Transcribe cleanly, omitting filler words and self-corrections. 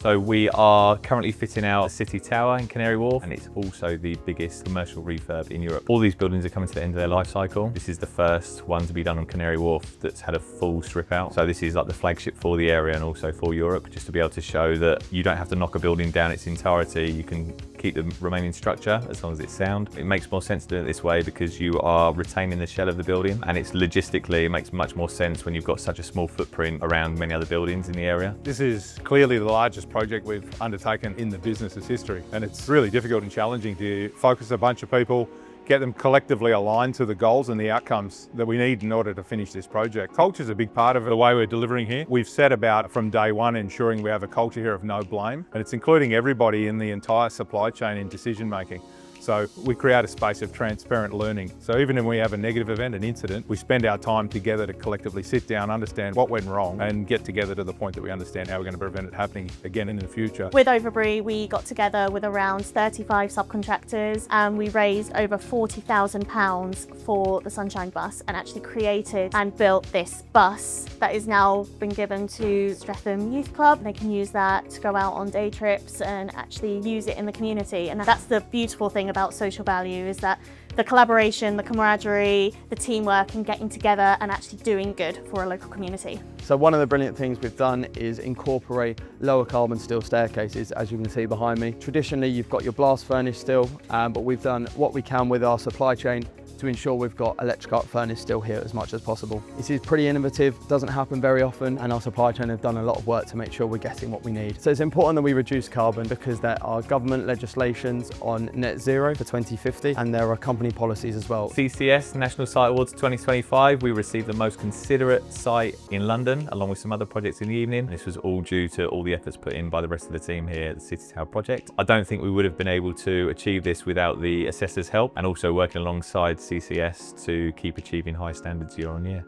So we are currently fitting out Citi Tower in Canary Wharf, and it's also the biggest commercial refurb in Europe. All these buildings are coming to the end of their life cycle. This is the first one to be done on Canary Wharf that's had a full strip out. So this is like the flagship for the area and also for Europe, just to be able to show that you don't have to knock a building down its entirety. You can keep the remaining structure as long as it's sound. It makes more sense to do it this way because you are retaining the shell of the building, and it's logistically, it makes much more sense when you've got such a small footprint around many other buildings in the area. This is clearly the largest project we've undertaken in the business's history, and it's really difficult and challenging to focus a bunch of people, get them collectively aligned to the goals and the outcomes that we need in order to finish this project. Culture is a big part of the way we're delivering here. We've set about from day one ensuring we have a culture here of no blame, and it's including everybody in the entire supply chain in decision making. So we create a space of transparent learning. So even when we have a negative event, an incident, we spend our time together to collectively sit down, understand what went wrong, and get together to the point that we understand how we're going to prevent it happening again in the future. With Overbury, we got together with around 35 subcontractors, and we raised over £40,000 for the Sunshine Bus, and actually created and built this bus that is now been given to Streatham Youth Club. They can use that to go out on day trips and actually use it in the community. And that's the beautiful thing about social value, is that the collaboration, the camaraderie, the teamwork, and getting together and actually doing good for a local community. So one of the brilliant things we've done is incorporate lower carbon steel staircases, as you can see behind me. Traditionally, you've got your blast furnace steel, but we've done what we can with our supply chain to ensure we've got electric arc furnace steel here as much as possible. This is pretty innovative, doesn't happen very often, and our supply chain have done a lot of work to make sure we're getting what we need. So it's important that we reduce carbon because there are government legislations on net zero for 2050, and there are company policies as well. CCS National Site Awards 2025, we received the Most Considerate Site in London, along with some other projects in the evening. This was all due to all the efforts put in by the rest of the team here at the Citi Tower project. I don't think we would have been able to achieve this without the assessors' help, and also working alongside CCS to keep achieving high standards year on year.